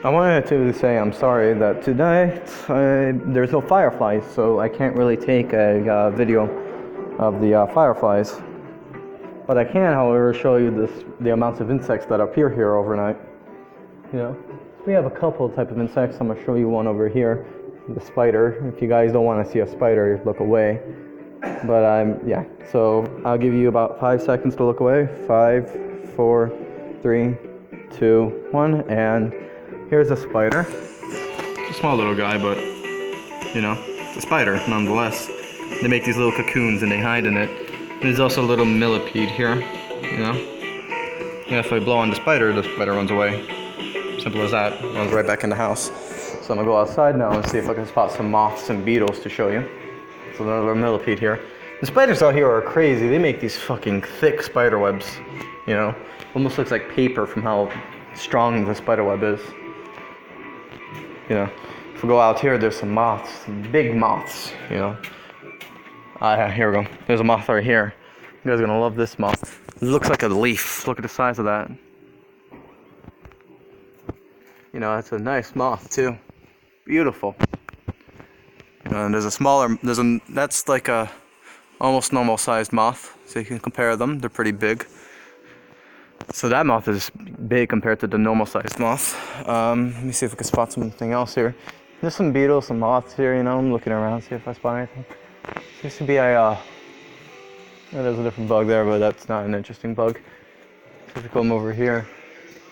I wanted to say I'm sorry that tonight there's no fireflies, so I can't really take a video of the fireflies. But I can, however, show you the amounts of insects that appear here overnight. You know, we have a couple type of insects. I'm gonna show you one over here, the spider. If you guys don't want to see a spider, look away. But yeah. So I'll give you about 5 seconds to look away. 5, 4, 3, 2, 1, and here's a spider. It's a small little guy, but you know, it's a spider nonetheless. They make these little cocoons and they hide in it. There's also a little millipede here, you know. Yeah, if I blow on the spider runs away. Simple as that. Runs right back in the house. So I'm gonna go outside now and see if I can spot some moths and beetles to show you. So another millipede here. The spiders out here are crazy. They make these fucking thick spider webs, you know. Almost looks like paper from how strong the spider web is. You know, if we go out here, there's some moths, some big moths, you know. Here we go. There's a moth right here. You guys are gonna love this moth. It looks like a leaf. Look at the size of that. You know, it's a nice moth too. Beautiful. And there's a smaller, that's like a almost normal sized moth. So you can compare them. They're pretty big. So that moth is big compared to the normal sized moth. Let me see if we can spot something else here. There's some beetles, some moths here, you know. I'm looking around, see if I spot anything. Seems to be there's a different bug there, but that's not an interesting bug. So if we come over here,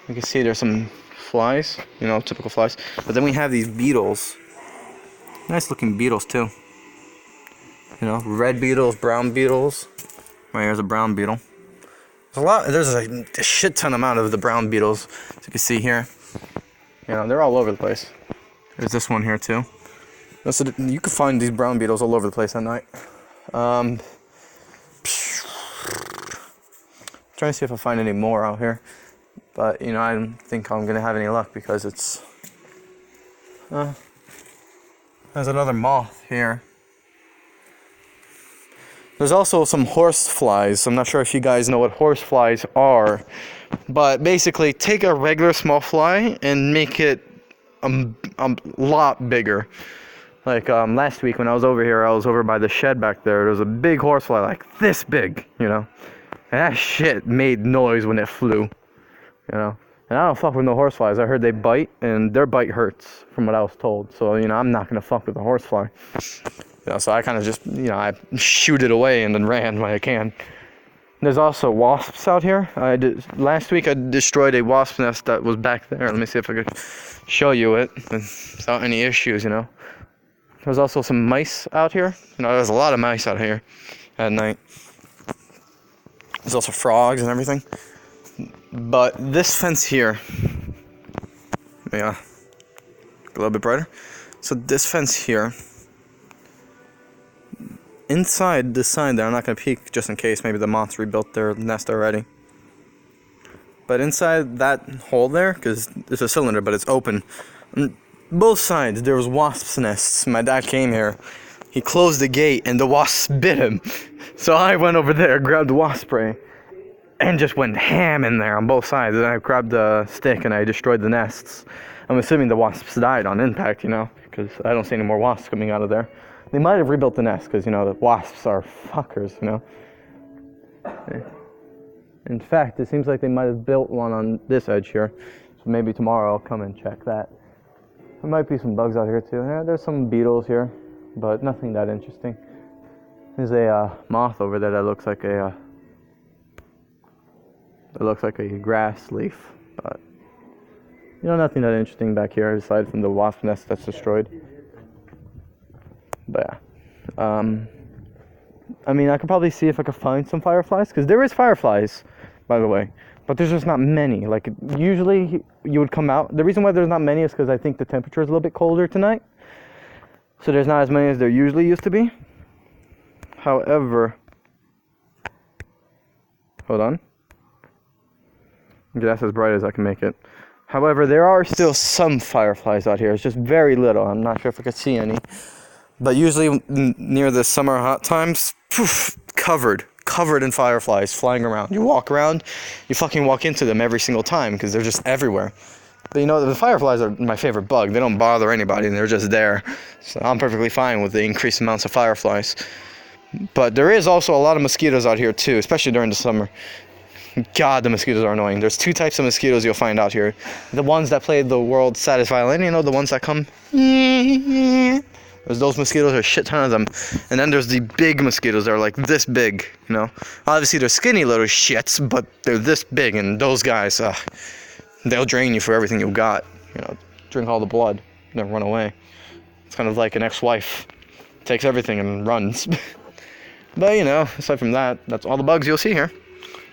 you can see there's some flies, you know, typical flies. But then we have these beetles. Nice looking beetles too. You know, red beetles, brown beetles. Right here's a brown beetle. There's a shit ton amount of the brown beetles, as you can see here. You know, they're all over the place. There's this one here too. So you can find these brown beetles all over the place at night. Trying to see if I find any more out here, but you know, I don't think I'm gonna have any luck because it's. There's another moth here. There's also some horse flies. I'm not sure if you guys know what horse flies are, but basically take a regular small fly and make it a lot bigger. Like last week when I was over here, I was over by the shed back there. There was a big horsefly like this big, you know. And that shit made noise when it flew, you know. And I don't fuck with no horseflies. I heard they bite, and their bite hurts, from what I was told. So, you know, I'm not gonna fuck with a horsefly. You know, so I kind of just, you know, I shoot it away and then ran when I can. There's also wasps out here. Last week I destroyed a wasp nest that was back there. Let me see if I could show you it without any issues, you know. There's also some mice out here. You know, there's a lot of mice out here at night. There's also frogs and everything. But this fence here, yeah, a little bit brighter. So this fence here, inside this side there, I'm not going to peek just in case maybe the moths rebuilt their nest already. But inside that hole there, because it's a cylinder but it's open, both sides there was wasps' nests. My dad came here, he closed the gate and the wasps bit him. So I went over there, grabbed the wasp spray, and just went ham in there on both sides. And I grabbed the stick and I destroyed the nests. I'm assuming the wasps died on impact, you know, because I don't see any more wasps coming out of there. They might have rebuilt the nest because, you know, the wasps are fuckers, you know. In fact, it seems like they might have built one on this edge here. So maybe tomorrow I'll come and check that. There might be some bugs out here too. Yeah, there's some beetles here, but nothing that interesting. There's a moth over there that looks like a grass leaf, but you know, nothing that interesting back here aside from the wasp nest that's destroyed. But yeah, I mean, I could probably see if I could find some fireflies, because there is fireflies, by the way, but there's just not many. Like, usually you would come out. The reason why there's not many is because I think the temperature is a little bit colder tonight, so there's not as many as there usually used to be. However, hold on. That's as bright as I can make it. However, there are still some fireflies out here. It's just very little. I'm not sure if I could see any. But usually near the summer hot times, poof, covered in fireflies flying around. You walk around, you fucking walk into them every single time because they're just everywhere. But you know, the fireflies are my favorite bug. They don't bother anybody, and they're just there. So I'm perfectly fine with the increased amounts of fireflies. But there is also a lot of mosquitoes out here too, especially during the summer. God, the mosquitoes are annoying. There's two types of mosquitoes you'll find out here. The ones that play the world's saddest violin, you know, the ones that come. There's those mosquitoes, there's a shit ton of them. And then there's the big mosquitoes that are like this big, you know. Obviously they're skinny little shits, but they're this big, and those guys, they'll drain you for everything you got. You know, drink all the blood, then run away. It's kind of like an ex-wife. Takes everything and runs. But you know, aside from that, that's all the bugs you'll see here.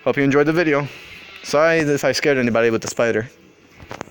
Hope you enjoyed the video. Sorry if I scared anybody with the spider.